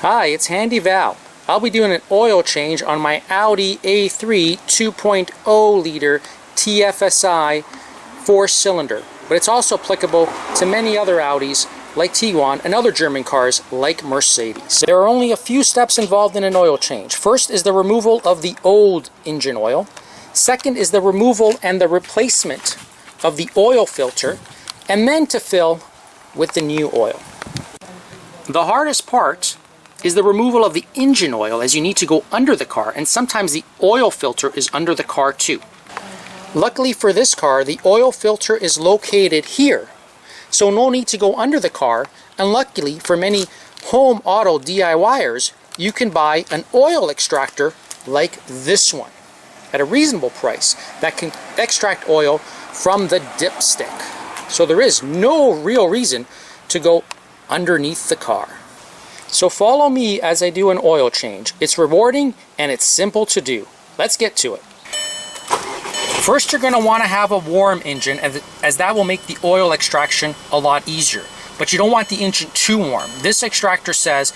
Hi, it's Handy Val. I'll be doing an oil change on my Audi A3 2.0 liter TFSI 4-cylinder, but it's also applicable to many other Audis like Tiguan and other German cars like Mercedes. There are only a few steps involved in an oil change. First is the removal of the old engine oil. Second is the removal and the replacement of the oil filter, and then to fill with the new oil. The hardest part is the removal of the engine oil, as you need to go under the car, and sometimes the oil filter is under the car too. Luckily for this car, the oil filter is located here, so no need to go under the car, and luckily for many home auto DIYers, you can buy an oil extractor like this one at a reasonable price that can extract oil from the dipstick. So there is no real reason to go underneath the car. So follow me as I do an oil change. It's rewarding and it's simple to do. Let's get to it. First, you're going to want to have a warm engine, as that will make the oil extraction a lot easier. But you don't want the engine too warm. This extractor says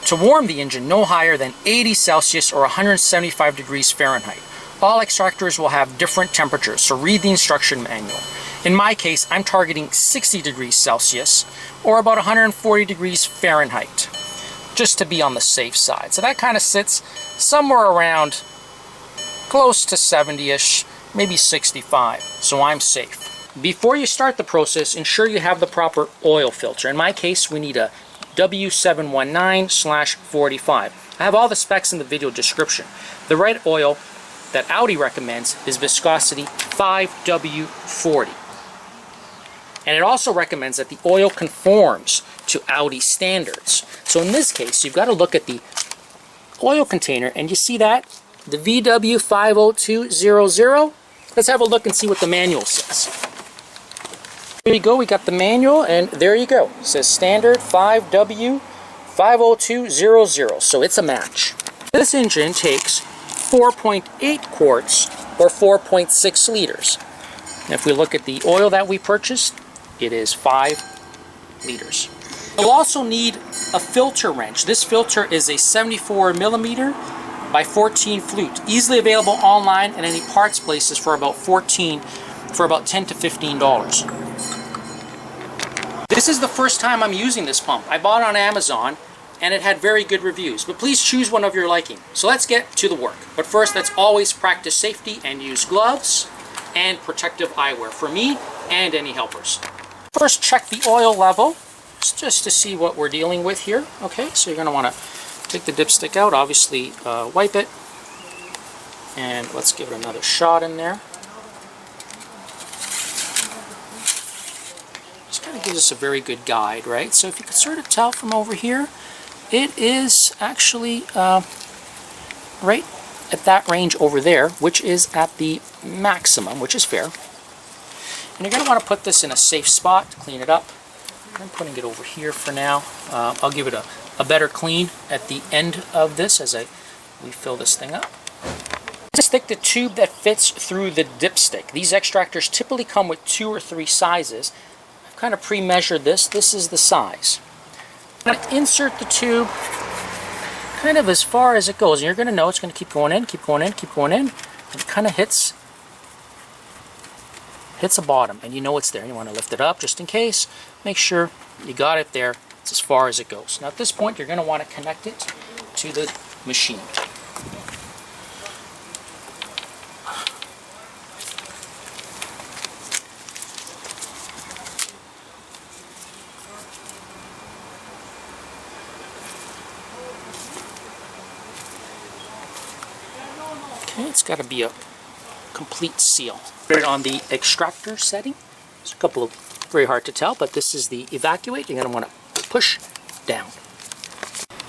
to warm the engine no higher than 80 Celsius or 175 degrees Fahrenheit. All extractors will have different temperatures, so read the instruction manual. In my case, I'm targeting 60 degrees Celsius or about 140 degrees Fahrenheit, just to be on the safe side. So that kind of sits somewhere around close to 70-ish, maybe 65, so I'm safe. Before you start the process, ensure you have the proper oil filter. In my case, we need a W719/45. I have all the specs in the video description. The right oil that Audi recommends is viscosity 5W40. And it also recommends that the oil conforms to Audi standards. So in this case, you've got to look at the oil container, and you see that? The VW50200. Let's have a look and see what the manual says. Here you go, we got the manual, and there you go. It says standard 5W50200, so it's a match. This engine takes 4.8 quarts or 4.6 liters. And if we look at the oil that we purchased, it is 5 liters. You'll also need a filter wrench. This filter is a 74 millimeter by 14 flute, easily available online at any parts places for about $10 to $15. This is the first time I'm using this pump. I bought it on Amazon and it had very good reviews, but please choose one of your liking. So let's get to the work. But first, let's always practice safety and use gloves and protective eyewear for me and any helpers. First, check the oil level just to see what we're dealing with here. Okay, so you're going to want to take the dipstick out, obviously wipe it, and let's give it another shot in there. This kind of gives us a very good guide, right? So if you could sort of tell from over here, it is actually right at that range over there, which is at the maximum, which is fair. And you're going to want to put this in a safe spot to clean it up. I'm putting it over here for now. I'll give it a better clean at the end of this as we fill this thing up. Stick the tube that fits through the dipstick. These extractors typically come with 2 or 3 sizes. I've kind of pre-measured this. This is the size. I'm going to insert the tube kind of as far as it goes. And you're going to know it's going to keep going in, keep going in, keep going in. And it kind of hits a bottom, and you know it's there. You want to lift it up just in case. Make sure you got it there. It's as far as it goes. Now at this point, you're going to want to connect it to the machine. Okay, it's got to be a complete seal. Put it on the extractor setting. There's a couple of very hard to tell, but this is the evacuate. You're going to want to push down.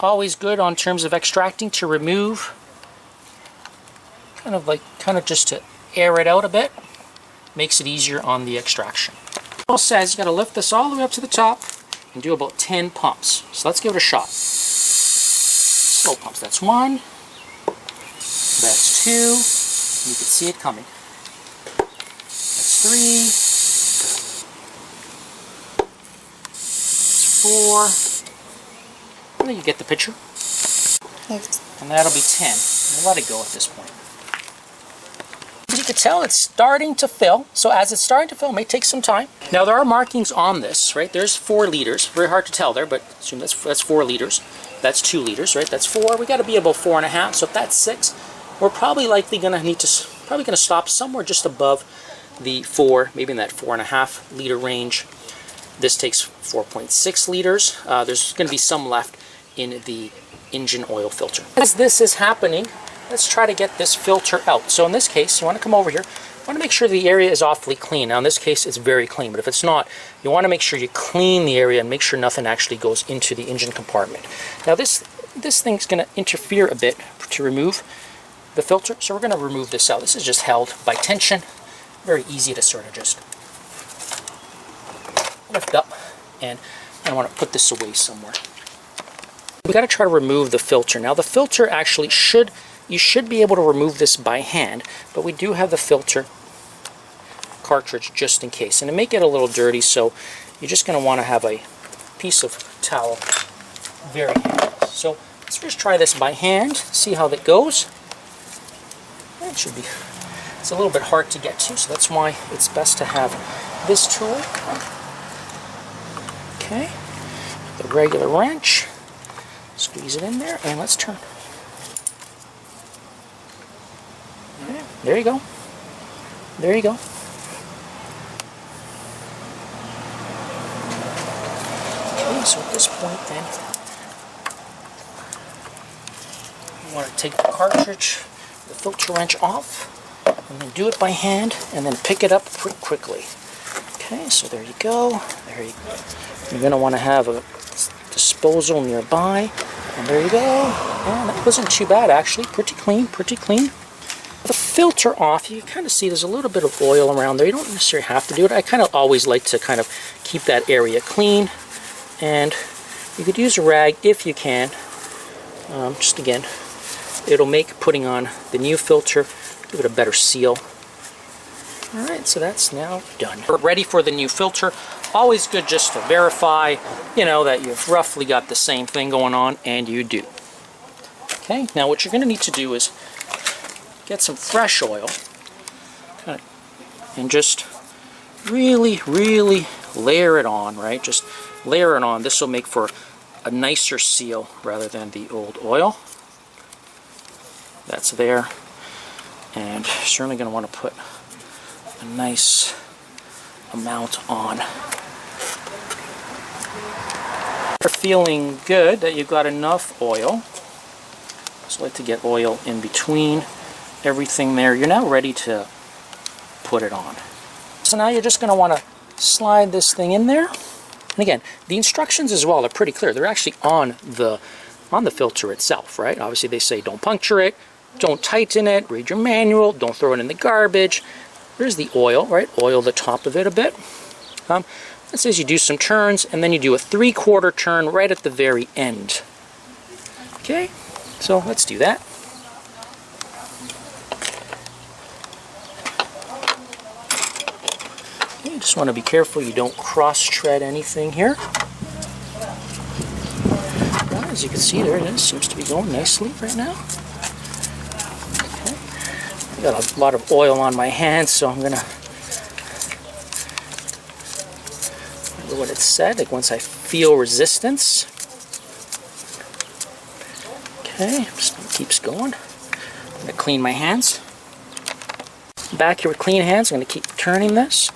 Always good on terms of extracting to remove, kind of just to air it out a bit. Makes it easier on the extraction. It also says you got to lift this all the way up to the top and do about 10 pumps. So let's give it a shot. Slow pumps. That's 1. That's 2. You can see it coming. That's 3. That's 4. think you get the picture. Yes. And that'll be 10. We'll let it go at this point. As you can tell, it's starting to fill. So as it's starting to fill, it may take some time. Now there are markings on this, right? There's 4 liters. Very hard to tell there, but assume that's 4 liters. That's 2 liters, right? That's 4. We got to be about 4.5. So if that's 6, we're probably likely going to need to stop somewhere just above the 4, maybe in that 4.5 liter range. This takes 4.6 liters. There's going to be some left in the engine oil filter. As this is happening, let's try to get this filter out. So in this case, you want to come over here. You want to make sure the area is awfully clean. Now in this case, it's very clean, but if it's not, you want to make sure you clean the area and make sure nothing actually goes into the engine compartment. Now this thing's going to interfere a bit to remove the filter, so we're going to remove this out. This is just held by tension. Very easy to sort of just lift up, and I want to put this away somewhere. We got to try to remove the filter. Now the filter actually you should be able to remove this by hand, but we do have the filter cartridge just in case. And to make it a little dirty, so you're just going to want to have a piece of towel very handy. So let's just try this by hand, see how that goes. It should be, it's a little bit hard to get to, so that's why it's best to have this tool. Okay, the regular wrench, squeeze it in there, and let's turn. Okay, there you go. There you go. Okay, so at this point then, you want to take the cartridge, the filter wrench off, and then do it by hand, and then pick it up pretty quickly. Okay, so there you go. There you go. You're going to want to have a disposal nearby, and there you go. And that wasn't too bad actually. Pretty clean, pretty clean. The filter off, you kind of see there's a little bit of oil around there. You don't necessarily have to do it. I kind of always like to kind of keep that area clean, and you could use a rag if you can. Just again, it'll make putting on the new filter give it a better seal. Alright, so that's now done. We're ready for the new filter. Always good just to verify, you know, that you've roughly got the same thing going on, and you do. Okay, now what you're going to need to do is get some fresh oil and just really layer it on, right? Just layer it on. This will make for a nicer seal rather than the old oil. That's there. And you're certainly going to want to put a nice amount on. You're feeling good that you've got enough oil. Just like to get oil in between everything there. You're now ready to put it on. So now you're just going to want to slide this thing in there. And again, the instructions as well are pretty clear. They're actually on the filter itself, right? Obviously they say don't puncture it, don't tighten it, read your manual, don't throw it in the garbage. There's the oil, right? Oil the top of it a bit. It says you do some turns, and then you do a 3/4 turn right at the very end. Okay, so let's do that. Okay, you just want to be careful you don't cross-tread anything here. Well, as you can see, there it is. Seems to be going nicely right now. I got a lot of oil on my hands, so I'm gonna remember what it said, like once I feel resistance. Okay, just keeps going. I'm gonna clean my hands. Back here with clean hands, I'm gonna keep turning this.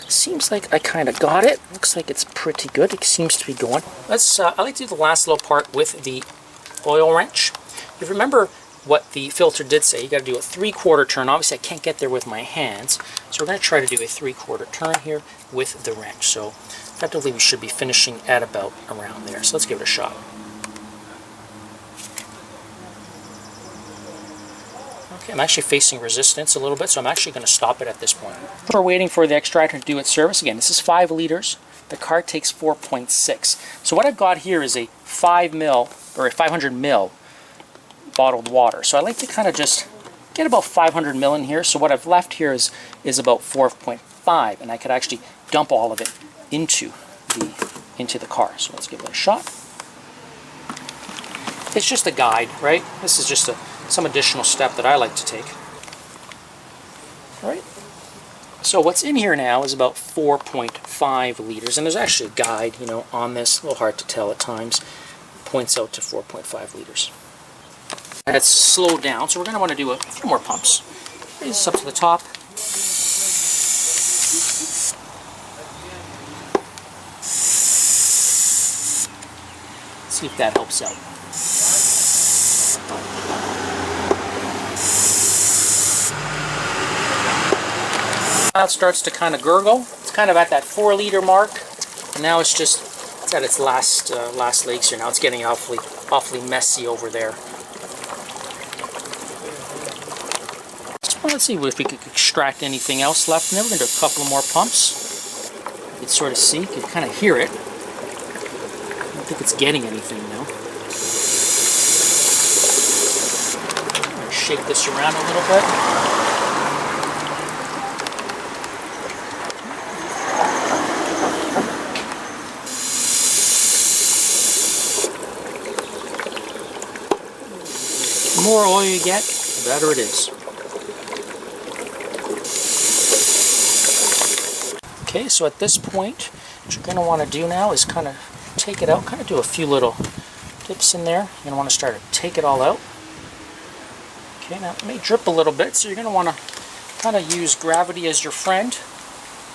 Seems like I kind of got it. Looks like it's pretty good. It seems to be going. Let's. I like to do the last little part with the oil wrench. If you remember what the filter did say, you got to do a 3/4 turn. Obviously I can't get there with my hands, so we're going to try to do a 3/4 turn here with the wrench. So effectively we should be finishing at about around there. So let's give it a shot. Okay, I'm actually facing resistance a little bit, so I'm actually going to stop it at this point. We're waiting for the extractor to do its service. Again, this is 5 liters. The car takes 4.6. So what I've got here is a 5 mil or a 500 mil bottled water. So I like to kind of just get about 500 mil in here. So what I've left here is about 4.5, and I could actually dump all of it into the car. So let's give it a shot. It's just a guide, right? This is just some additional step that I like to take. All right. So what's in here now is about 4.5 liters, and there's actually a guide, you know, on this. A little hard to tell at times. Points out to 4.5 liters. That's slowed down, so we're going to want to do a few more pumps. Raise this up to the top. See if that helps out. Now it starts to kind of gurgle. It's kind of at that 4 liter mark, and now it's at its last legs here. Now it's getting awfully messy over there. So let's see if we could extract anything else left in there. We're going to do a couple more pumps. You can sort of see, you can kind of hear it. I don't think it's getting anything now. I'm going to shake this around a little bit. The more oil you get, the better it is. Okay, so at this point, what you're going to want to do now is kind of take it out, kind of do a few little dips in there. You're going to want to start to take it all out. Okay, now it may drip a little bit, so you're going to want to kind of use gravity as your friend.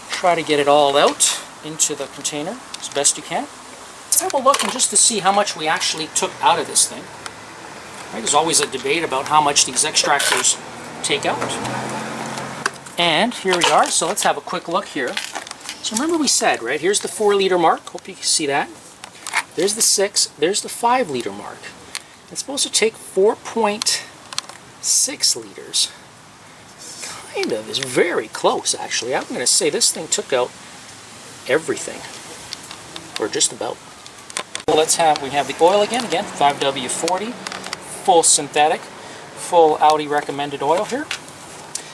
Try to get it all out into the container as best you can. Let's have a look and just to see how much we actually took out of this thing. Right, there's always a debate about how much these extractors take out. And here we are, so let's have a quick look here. So remember we said, right, here's the 4 liter mark. Hope you can see that. There's the 6, there's the 5 liter mark. It's supposed to take 4.6 liters. Kind of, is very close actually. I'm going to say this thing took out everything, or just about. We have the oil again 5W40. Full synthetic, full Audi recommended oil here.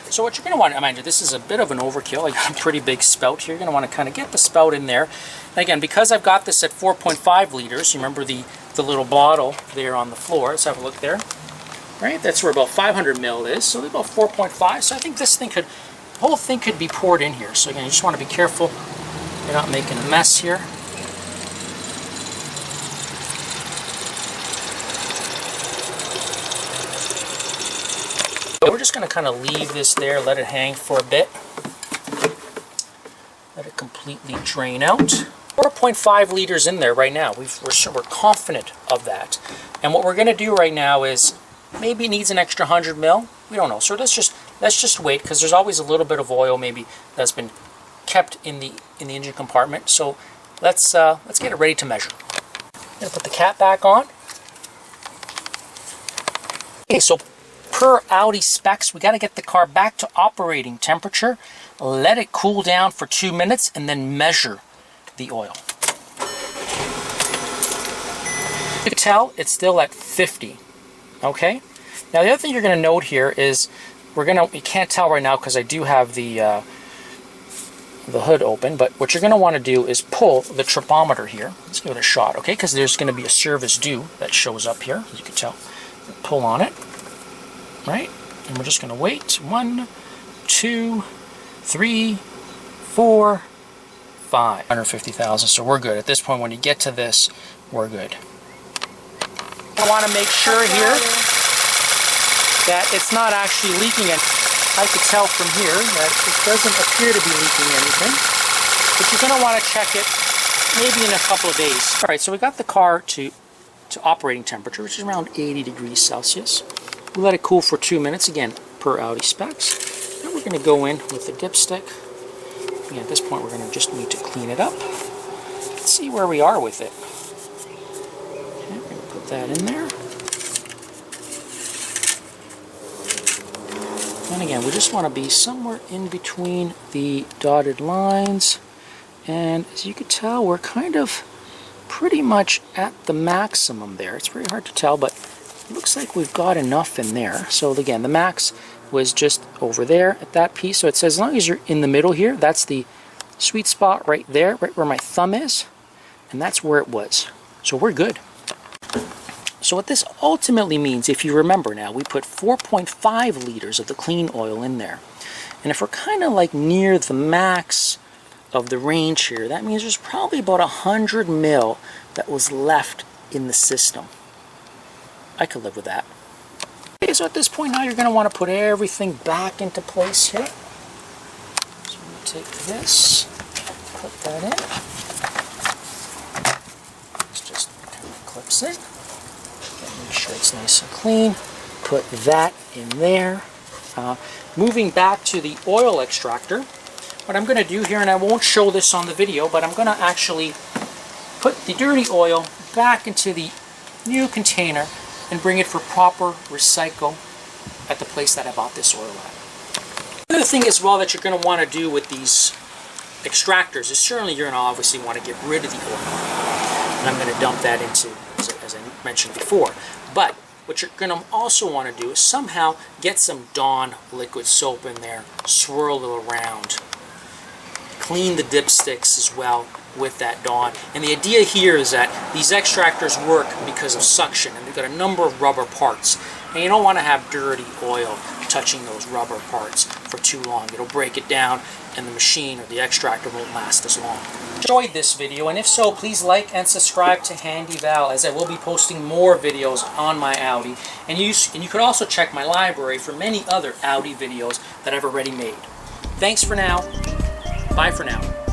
So what you're going to want, mind you, this is a bit of an overkill. I got a pretty big spout here. You're going to want to kind of get the spout in there. And again, because I've got this at 4.5 liters, you remember the little bottle there on the floor. Let's have a look there. Right, that's where about 500 ml is. So about 4.5. So I think this thing the whole thing could be poured in here. So again, you just want to be careful you're not making a mess here. We're just going to kind of leave this there, let it hang for a bit. Let it completely drain out. 4.5 liters in there right now. We're confident of that. And what we're going to do right now is, maybe it needs an extra 100 ml. We don't know. So let's just wait, because there's always a little bit of oil maybe that's been kept in the engine compartment. So let's get it ready to measure. I'm going to put the cap back on. Okay, so per Audi specs, we got to get the car back to operating temperature, let it cool down for 2 minutes, and then measure the oil. You can tell it's still at 50. Okay. Now the other thing you're going to note here is you can't tell right now because I do have the hood open, but what you're going to want to do is pull the tripometer here. Let's give it a shot, okay? Because there's going to be a service due that shows up here, as you can tell. Pull on it. Right, and we're just going to wait. 1, 2, 3, 4, 5. 150,000, so we're good. At this point, when you get to this, we're good. I want to make sure here that it's not actually leaking, and I could tell from here that it doesn't appear to be leaking anything, but you're going to want to check it maybe in a couple of days. All right, so we got the car to operating temperature, which is around 80 degrees Celsius. We let it cool for 2 minutes, again, per Audi specs. Then we're going to go in with the dipstick. Again, at this point, we're going to just need to clean it up. Let's see where we are with it. Okay, we're going to put that in there. And again, we just want to be somewhere in between the dotted lines. And as you can tell, we're kind of pretty much at the maximum there. It's very hard to tell, but it looks like we've got enough in there. So again, the max was just over there at that piece. So it says as long as you're in the middle here, that's the sweet spot right there, right where my thumb is. And that's where it was. So we're good. So what this ultimately means, if you remember now, we put 4.5 liters of the clean oil in there. And if we're kind of like near the max of the range here, that means there's probably about 100 mil that was left in the system. I could live with that. Okay, so at this point now you're going to want to put everything back into place here. So I'm going to take this, put that in. This just kind of clips in. Make sure it's nice and clean. Put that in there. Moving back to the oil extractor, what I'm going to do here, and I won't show this on the video, but I'm going to actually put the dirty oil back into the new container and bring it for proper recycle at the place that I bought this oil at. The other thing as well that you're going to want to do with these extractors is certainly you're going to obviously want to get rid of the oil. And I'm going to dump that into, as I mentioned before. But what you're going to also want to do is somehow get some Dawn liquid soap in there, swirl it around. Clean the dipsticks as well with that Dawn. And the idea here is that these extractors work because of suction, and they've got a number of rubber parts. And you don't want to have dirty oil touching those rubber parts for too long. It'll break it down, and the machine or the extractor won't last as long. Enjoyed this video, and if so, please like and subscribe to Handy Val, as I will be posting more videos on my Audi. And you could also check my library for many other Audi videos that I've already made. Thanks for now. Bye for now.